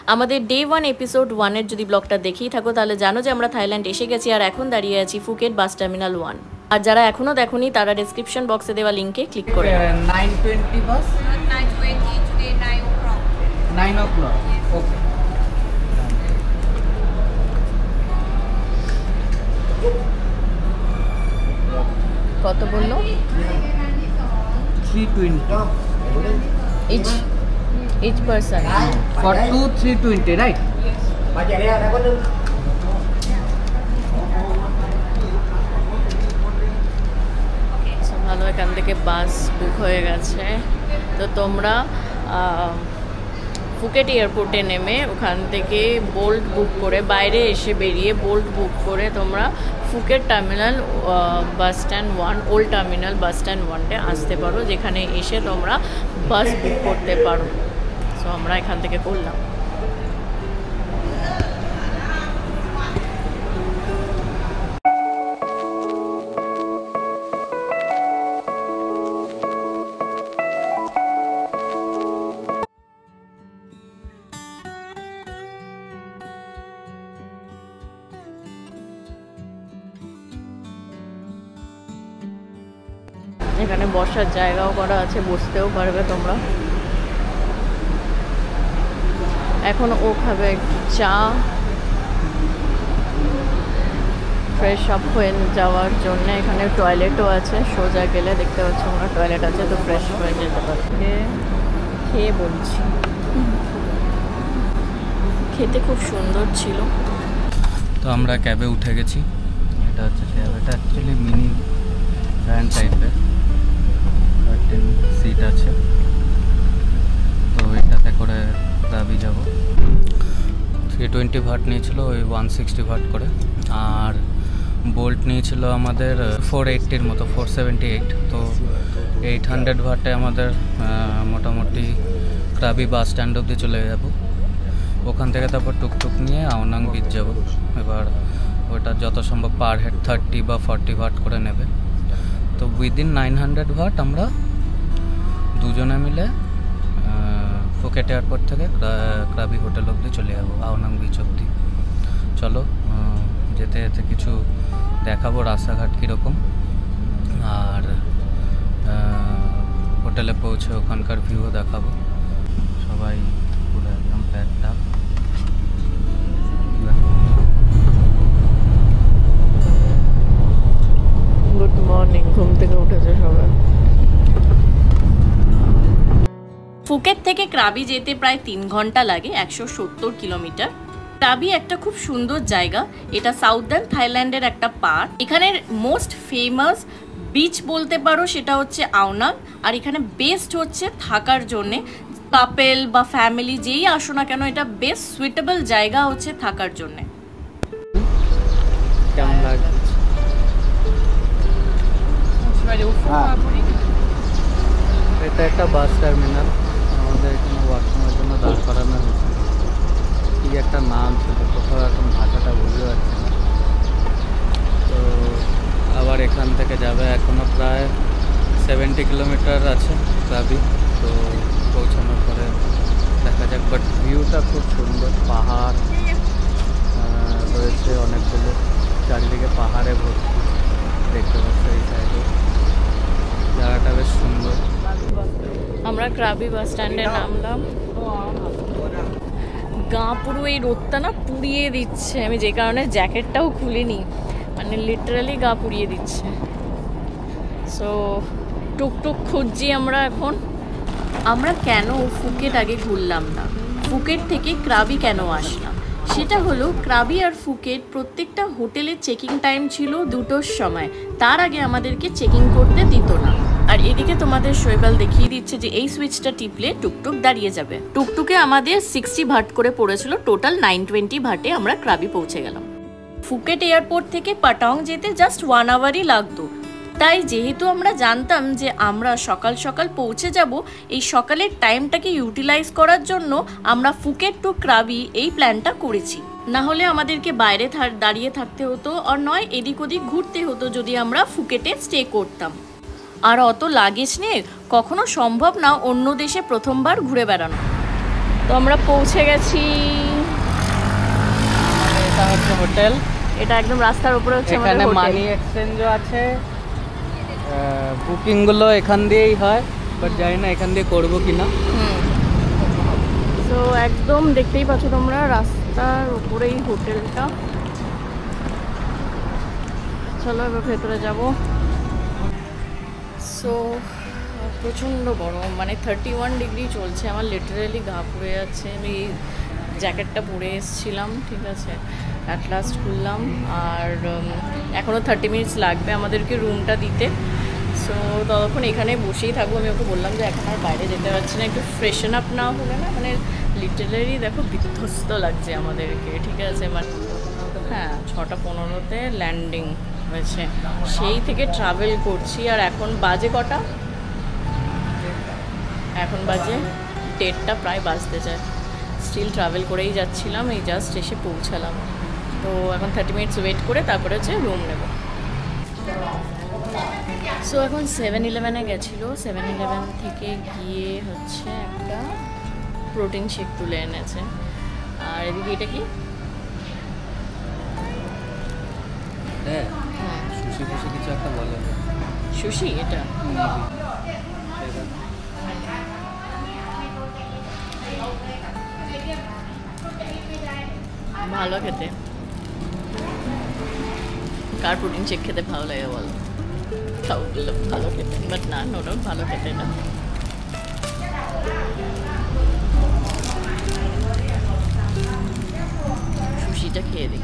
আমাদের day 1 episode 1 এর যদি ব্লগটা দেখেই থাকো তাহলে জানো যে আমরা থাইল্যান্ড এসে গেছি আর এখন দাঁড়িয়ে আছি ফুকেট বাস টার্মিনাল 1। আর যারা এখনো দেখোনি তারা ডেসক্রিপশন বক্সে দেওয়া লিংকে ক্লিক করে 9:20 বাস 9:20 today 9 o'clock. 9 o'clock. Okay. কত বললো? 320 each person for 2 320 right? ভালো, এখান থেকে বাস বুক হয়ে গেছে। তো তোমরা ফুকেট এয়ারপোর্টে নেমে ওখান থেকে বোল্ট বুক করে বাইরে এসে বেরিয়ে বোল্ট বুক করে তোমরা Phuket terminal bus stand 1 old terminal bus stand 1-এ আসতে পারো, যেখানে এসে তোমরা বাস বুক করতে পারো। সো আমরা এখান থেকে করলাম। এখানে বসার জায়গাও করা আছে, বসতেও পারবে তোমরা। এখন ও খাবে একটু চা, ফ্রেশ আপ হয়ে যাওয়ার জন্য। এখানে টয়লেটও আছে, সোজা গেলে দেখতে পাচ্ছ আমরা টয়লেট আছে, তো ফ্রেশ হয়ে যেতে পারবে। খেয়ে বলছি, খেতে খুব সুন্দর ছিল। তো আমরা ক্যাবে উঠে গেছি। এটা হচ্ছে ক্যাব, এটা অ্যাকচুয়ালি মিনি ভ্যান টাইপের, 13 সিট আছে। তো এটাতে করে দাবি যাব। 320 ভাট নিয়েছিল, ওই 160 ভাট করে। আর বোল্ট নিয়েছিল আমাদের 480-র মতো, 478। তো 800 ভাটে আমাদের মোটামুটি ক্রাবি বাস স্ট্যান্ড অবধি চলে যাব। ওখান থেকে তারপর টুকটুক নিয়ে আওনাং বিচ যাব। এবার ওটা যত সম্ভব পার হেড 30 বা 40 ভাট করে নেবে। তো উইদিন 900 ভাট আমরা দুজনে মিলে ফুকেট এয়ারপোর্ট থেকে ক্রাবি হোটেল অবধি চলে যাবো, আওনাং বিচ অবধি। চলো যেতে যেতে কিছু দেখাবো রাস্তাঘাট কীরকম, আর হোটেলে পৌঁছে ওখানকার ভিউও দেখাবো। সবাই পুরো একদম প্যাকড আপ। গুড মর্নিং, ঘুম থেকে উঠেছে সবাই। ফুকেট থেকে ক্রাবি যেতে প্রায় 3 ঘন্টা লাগে, 170 কিলোমিটার। ক্রাবি একটা খুব সুন্দর জায়গা। এটা সাউদার্ন থাইল্যান্ডের একটা পার্ট। এখানের মোস্ট ফেমাস বিচ বলতে পারো সেটা হচ্ছে আওনাং। আর এখানে বেস্ট হচ্ছে থাকার জন্যে, কাপেল বা ফ্যামিলি যেই আসো না কেন, এটা বেস্ট সুইটেবল জায়গা হচ্ছে থাকার জন্যে। কেমন লাগছে? এটা একটা বাস টার্মিনাল, আমাদের এখানে ওয়াশরুমের জন্য দাঁড় করানো হয়েছে। কি একটা নাম ছিল, কোথাও এখন ভাষাটা বুঝতে পারছি না। তো আবার এখান থেকে যাবে, এখনও প্রায় 70 কিলোমিটার আছে ক্রাবি। তো পৌঁছানোর পরে দেখা যাক। বাট ভিউটা খুব সুন্দর, পাহাড় রয়েছে অনেকগুলো, চারিদিকে পাহাড়ে ভর্তি দেখতে পাচ্ছি। এই সাইডে জায়গাটা বেশ সুন্দর। আমরা ক্রাবি বাস স্ট্যান্ডে নামলাম। গা পুরো এই রোদটা না পুড়িয়ে দিচ্ছে, আমি যে কারণে জ্যাকেটটাও খুলিনি, মানে লিটারালি গা পুড়িয়ে দিচ্ছে। সো টুকটুক খুঁজছি আমরা এখন। আমরা কেন ফুকেট আগে ঘুরলাম না, ফুকেট থেকে ক্রাবি কেন আসলাম, সেটা হলো ক্রাবি আর ফুকেট প্রত্যেকটা হোটেলের চেকিং টাইম ছিল 2টোর সময়। তার আগে আমাদেরকে চেকিং করতে দিত না। আর এদিকে তোমাদের শৈবাল দেখিয়ে দিচ্ছে যে এই সুইচটা টিপলে টুকটুক দাঁড়িয়ে যাবে। টুকটুকে আমাদের 60 ভাট করে পড়েছিল, টোটাল 920 ভাটে আমরা ক্রাবি পৌঁছে গেলাম। ফুকেট এয়ারপোর্ট থেকে পাটাং যেতে জাস্ট 1 আওয়ারই লাগতো। তাই যেহেতু আমরা জানতাম যে আমরা সকাল সকাল পৌঁছে যাব, এই সকালের টাইমটাকে ইউটিলাইজ করার জন্য আমরা ফুকেট টু ক্রাবি এই প্ল্যানটা করেছি। না হলে আমাদেরকে বাইরে দাঁড়িয়ে থাকতে হতো, আর নয় এদিক ওদিক ঘুরতে হতো যদি আমরা ফুকেটে স্টে করতাম। আর অত লাগেজ নিয়ে কখনো সম্ভব না অন্য দেশে প্রথমবার ঘুরে বেড়ানো। তো আমরা পৌঁছে গেছি। এটা হচ্ছে হোটেল, এটা একদম রাস্তার উপরে হচ্ছে এখানে আমাদের হোটেল। মানি এক্সচেঞ্জও আছে, বুকিংগুলো এখান দিয়েই হয়, বাট জানি না এখান দিয়ে করবো কিনা। তো একদম দেখতেই পাচ্ছ তোমরা রাস্তার উপরেই হোটেলটা। চলো এবার ভেতরে যাব। সো প্রচণ্ড গরম, মানে 31 ডিগ্রি চলছে। আমার লিটারেলি গা পুড়ে যাচ্ছে। আমি জ্যাকেটটা পরে এসেছিলাম, ঠিক আছে, অ্যাট লাস্ট খুললাম। আর এখনও 30 মিনিটস লাগবে আমাদেরকে রুমটা দিতে। সো ততক্ষণ এখানে বসেই থাকবো। আমি ওকে বললাম যে এখন আর বাইরে যেতে পারছি না, একটু ফ্রেশন আপ না হলে না, মানে লিটারেলি দেখো বিধ্বস্ত লাগছে আমাদেরকে, ঠিক আছে। মানে হ্যাঁ 6:15-তে ল্যান্ডিং হয়েছে, সেই থেকে ট্রাভেল করছি। আর এখন বাজে কটা? এখন বাজে 1:30, প্রায় বাজতে যায়। স্টিল ট্রাভেল করেই যাচ্ছিলাম, এই জাস্ট এসে পৌঁছালাম। তো এখন 30 মিনিটস ওয়েট করে তারপরে হচ্ছে রুম নেব। সো এখন 7-11-এ গেছিলো, 7-11 থেকে গিয়ে হচ্ছে একটা প্রোটিন শেক তুলে এনেছে। আর এদিকে এটা কি? হ্যাঁ, সুশি ফুশি কিছু একটা বলে। সুশি এটা? ভালো খেতে। কার প্রোটিন শেক খেতে ভালো লাগে বলো? খাও, ভালো খেতে, বাট না, নো ডাউট ভালো খেতে এটা। সুশিটা খেয়ে দিই।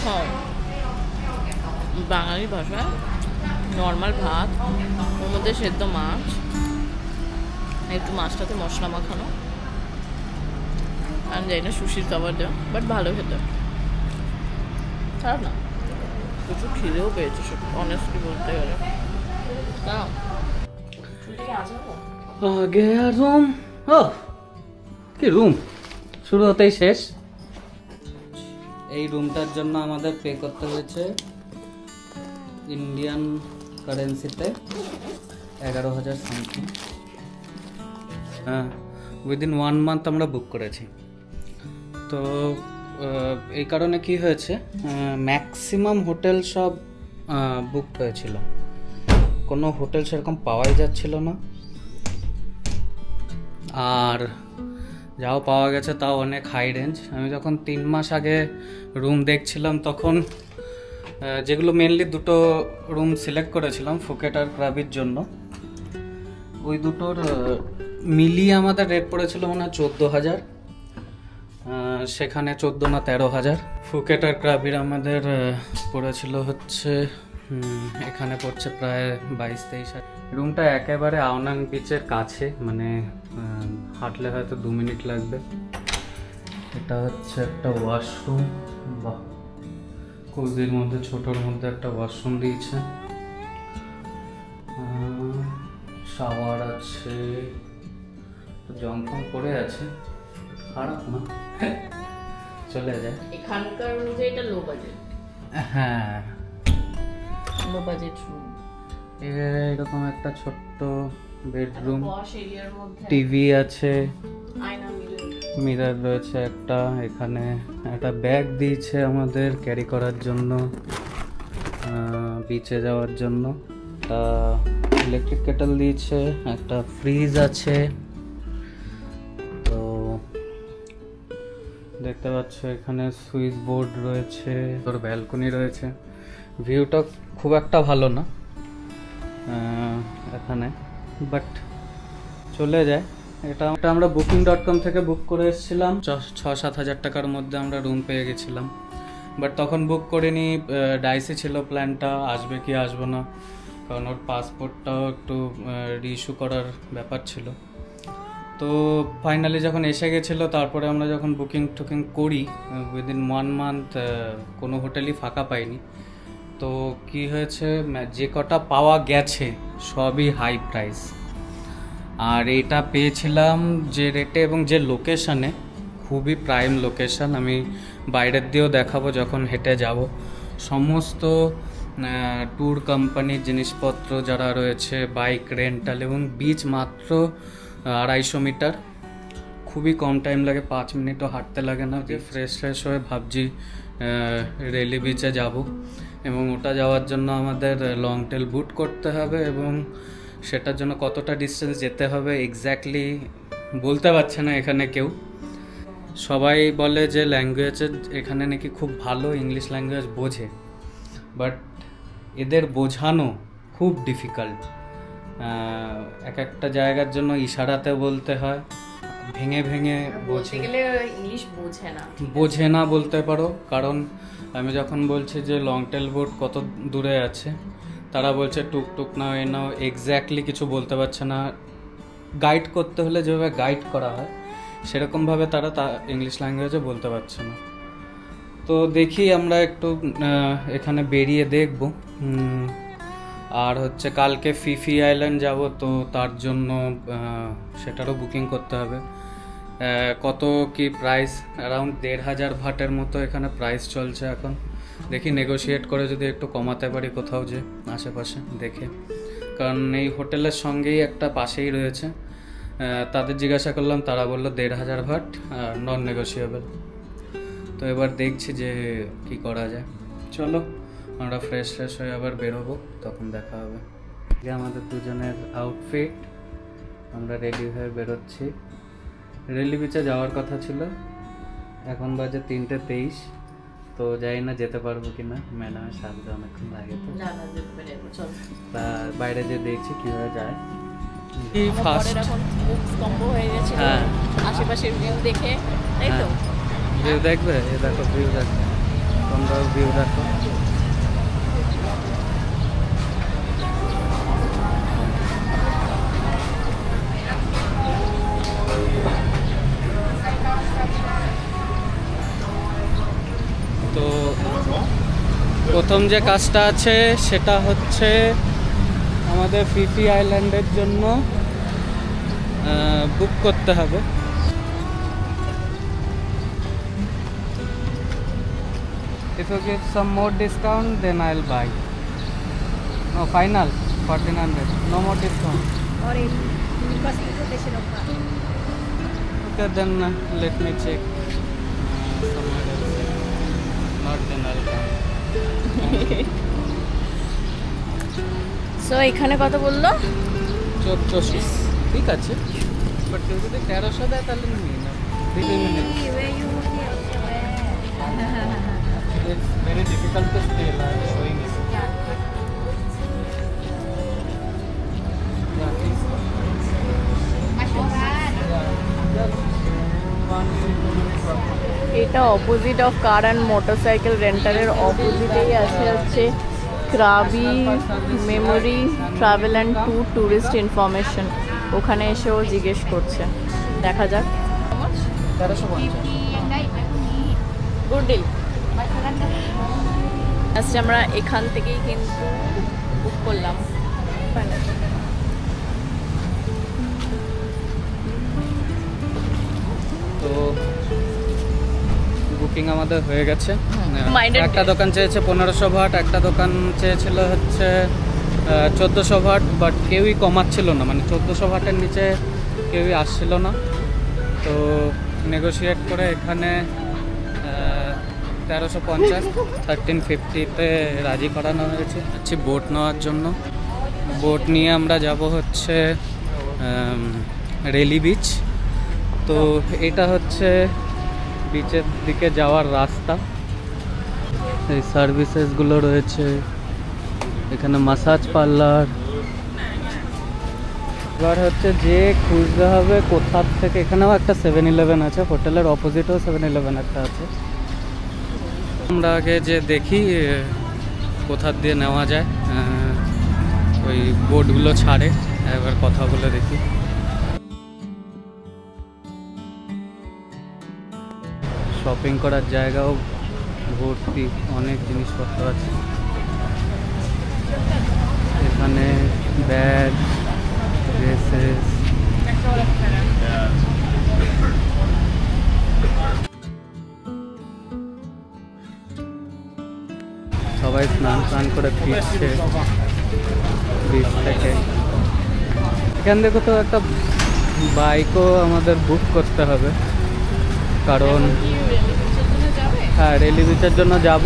হ্যাঁ, বাঙালি ভাষায় নর্মাল ভাত, ওর মধ্যে সেদ্ধ মাছ, একটু মাছটাতে মশলা মাখানো। আমি জানি না সুশির খাবার দেওয়া, বাট ভালো খেতে, খারাপ না। প্রচুর খিদেও পেয়েছে সব, অনেস্টলি বলতে গেলে। আগে রুম, ও কি রুম, শুরু হতেই শেষ। এই রুমটার জন্য আমাদের পে করতে হয়েছে ইন্ডিয়ান কারেন্সিতে 11,000 সামথিং। হ্যাঁ, উইদিন 1 মান্থ আমরা বুক করেছি। তো এই কারণে কি হয়েছে, ম্যাক্সিমাম হোটেল সব বুক হয়েছিল, কোনো হোটেল সেরকম পাওয়াই যাচ্ছিল না। আর যাও পাওয়া গেছে তাও অনেক হাই রেঞ্জ। আমি যখন 3 মাস আগে রুম দেখছিলাম তখন যেগুলো মেনলি দুটো রুম সিলেক্ট করেছিলাম ফুকেট আর ক্রাবির জন্য, ওই দুটোর মিলিয়ে আমাদের রেট পড়েছিল মনে হয় 14,000, সেখানে 14 না 13,000। ফুকেট আর ক্রাবির আমাদের পড়েছিল হচ্ছে এখানে পড়ছে প্রায় 22-23,000। রুমটা একেবারে আওনাং বিচের কাছে, মানে হাঁটলে হয়তো 2 মিনিট লাগবে। এটা হচ্ছে একটা ওয়াশরুম, বাহ, কোজির মধ্যে ছোটোর মধ্যে একটা ওয়াশরুম দিয়েছে, শাওয়ার আছে, জংফং পড়ে আছে, খারাপ না, চলে যায়। এখানকার অনুযায়ী এটা লো বাজেট। হ্যাঁ, লো বাজেট রুম। এরকম একটা ছোট্ট বেডরুম, ওয়াশ এরিয়ার মধ্যে টিভি আছে, আয়না, মিরর রয়েছে একটা। এখানে একটা ব্যাগ দিয়েছে আমাদের ক্যারি করার জন্য, বিচে যাওয়ার জন্য। একটা ইলেকট্রিক কেটল দিয়েছে, একটা ফ্রিজ আছে। তো দেখতে পাচ্ছ এখানে সুইচ বোর্ড রয়েছে, তোর ব্যালকনি রয়েছে। ভিউটা খুব একটা ভালো না এখানে, বাট চলে যায়। এটা আমরা booking.com থেকে বুক করে এসেছিলাম, 6-7 হাজার টাকার মধ্যে আমরা রুম পেয়ে গেছিলাম। বাট তখন বুক করিনি, ডাইসি ছিল প্ল্যানটা, আসবে কি আসবো না, কারণ ওর পাসপোর্টটাও একটু রিইস্যু করার ব্যাপার ছিল। তো ফাইনালি যখন এসে গেছিলো, তারপরে আমরা যখন বুকিং করি উইদিন 1 মান্থ কোনো হোটেলই ফাঁকা পাইনি। তো কি হয়েছে, যে কটা পাওয়া গেছে সবই হাই প্রাইস। আর এটা পেয়েছিলাম যে রেটে এবং যে লোকেশানে, খুবই প্রাইম লোকেশান। আমি বাইরের দিয়েও দেখাবো যখন হেঁটে যাব। সমস্ত ট্যুর কোম্পানির জিনিসপত্র যারা রয়েছে, বাইক রেন্টাল, এবং বিচ মাত্র 250 মিটার, খুবই কম টাইম লাগে, 5 মিনিটও হাঁটতে লাগে না। যে ফ্রেশ হয়ে ভাবছি রেলি বিচে যাব, এবং ওটা যাওয়ার জন্য আমাদের লং টেল বুট করতে হবে, এবং সেটার জন্য কতটা ডিস্টেন্স যেতে হবে এক্স্যাক্টলি বলতে পারছে না এখানে কেউ। সবাই বলে যে ল্যাঙ্গুয়েজের এখানে নাকি খুব ভালো, ইংলিশ ল্যাঙ্গুয়েজ বোঝে, বাট এদের বোঝানো খুব ডিফিকাল্ট। এক একটা জায়গার জন্য ইশারাতে বলতে হয়, ভেঙে ভেঙে বলতে গেলে ইংলিশ বোঝে না বলতে পারো। কারণ আমি যখন বলছি যে লং টেল বোট কত দূরে আছে, তারা বলছে টুকটুক নাও এ নাও, এক্স্যাক্টলি কিছু বলতে পারছে না। গাইড করতে হলে যেভাবে গাইড করা হয় সেরকমভাবে তারা ইংলিশ ল্যাঙ্গুয়েজে বলতে পারছে না। তো দেখি আমরা একটু এখানে বেরিয়ে দেখব। আর হচ্ছে কালকে ফিফি আইল্যান্ড যাব, তো তার জন্য সেটারও বুকিং করতে হবে। কত কি প্রাইস, অ্যারাউন্ড 1500 ভাটের মতো এখানে প্রাইস চলছে এখন। দেখি নেগোশিয়েট করে যদি একটু কমাতে পারি কোথাও, যে আশেপাশে দেখে। কারণ এই হোটেলের সঙ্গেই একটা পাশেই রয়েছে, তাদের জিজ্ঞাসা করলাম, তারা বললো 1500 ভাট আর নন নেগোশিয়েবল। তো এবার দেখছি যে কি করা যায়। চলো আমরা ফ্রেশ হয়ে আবার বেরোবো, তখন দেখা হবে। আমাদের দুজনের আউটফিট, আমরা রেডি হয়ে বেরোচ্ছি। রেলি বিচে যাওয়ার কথা ছিল, এখন বাজে 3:23। তো জানি না যেতে পারবো কিনা, ম্যাডামের সাথে অনেকক্ষণ লাগে, তো তা বাইরে যে দেখছি কিভাবে যায়। হ্যাঁ, আশেপাশের ভিউ দেখে, তাই তো? ভিউ দেখবে, এ দেখো ভিউ দেখো, তোমরাও ভিউ দেখো। তো প্রথম যে কাজটা আছে সেটা হচ্ছে আমাদের ফিফি আইল্যান্ডের জন্য বুক করতে হবে। If you give some more discount, then I'll buy. No, final 1400. No more discount. Or it was invitation of that. Okay, then let me check somewhere else. Not then I'll come. So এখানে কত বললো? 1400 ঠিক আছে, but কেউ যদি 1300 দেয় তাহলে নিয়ে নাও। It's very difficult to stay like showing it. Yeah, please. এটা opposite of car and motorcycle রেন্টালের অপোজিটেই আছে হচ্ছে Krabi memory travel and tourist information. ওখানে এসেও জিজ্ঞেস করছে, দেখা যাক। 1350 গুড ডিল। আজকে আমরা এখান থেকেই কিন্তু বুক করলাম। তো বুকিং আমাদের হয়ে গেছে। Minded একটা দোকান চেয়েছে 1500 ভাট, একটা দোকান চেয়েছিল হচ্ছে 1400 ভাট, বাট কেউই কমাচ্ছিল না, মানে 1400 ভাটের নিচে কেউই আসছিল না। তো নেগোশিয়েট করে এখানে 1350 1350-তে রাজি করানো হয়েছে। হচ্ছে বোট নেওয়ার জন্য। বোট নিয়ে আমরা যাব হচ্ছে রেলি বিচ। তো এটা হচ্ছে বিচের দিকে যাওয়ার রাস্তা। এই সার্ভিসেসগুলো রয়েছে এখানে, মাসাজ পার্লার। এবার হচ্ছে যে খুঁজতে হবে কোথার থেকে। এখানেও একটা 7-Eleven আছে, হোটেলের অপোজিটেও 7-Eleven একটা আছে। আমরা আগে যে দেখি কোথার দিয়ে নেওয়া যায়, ওই বোর্ডগুলো ছাড়ে, এবার কথা বলে দেখি। শপিং করার জায়গাও ভর্তি, অনেক জিনিসপত্র আছে এখানে, ব্যাগ, ড্রেসেস। সবাই স্নান করে ফিরছে বিচ থেকে। এখান থেকে তো একটা বাইকও আমাদের বুক করতে হবে, কারণ হ্যাঁ রেলি বিচের জন্য যাব।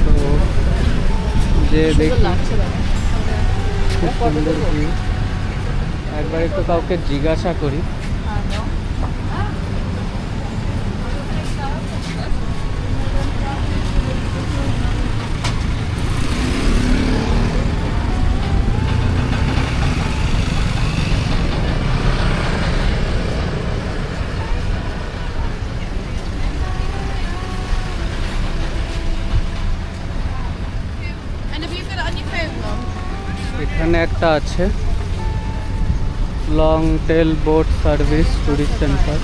তো যে দেখি খুব সুন্দর ভিউ, একবার একটু কাউকে জিজ্ঞাসা করি। এখানে একটা আছে long tail boat service tourist centre.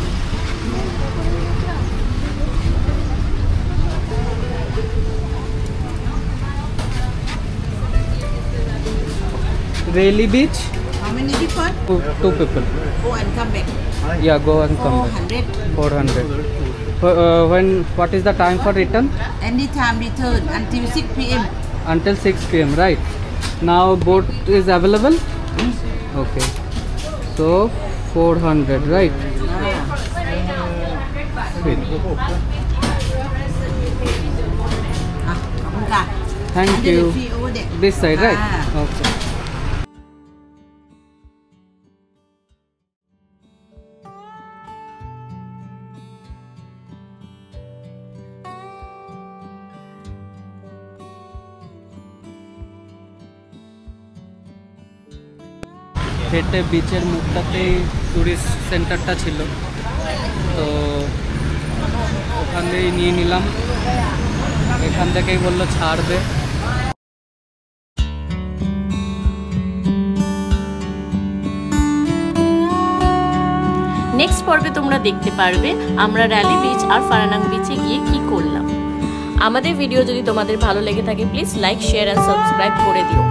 Railly Beach? How many people? Two people. Go and come back. Yeah, go and come back. 400. 400. What is the time for return? Anytime return until 6 p.m. Until 6 p.m. Right. Now boat is available. Okay. So 400, right? Sweet. Thank Under you. the tree over there. This side, right? Ah. Okay. হেঁটে বিচের মুখটাতেই tourist সেন্টারটা ছিল, তো ওখান থেকেই নিয়ে নিলাম। এখান থেকেই বললো ছাড়বে। নেক্সট পর্বে তোমরা দেখতে পারবে আমরা র্যালি বিচ আর ফারানাং বিচে গিয়ে কি করলাম। আমাদের ভিডিও যদি তোমাদের ভালো লেগে থাকে please like, share and subscribe করে দিও।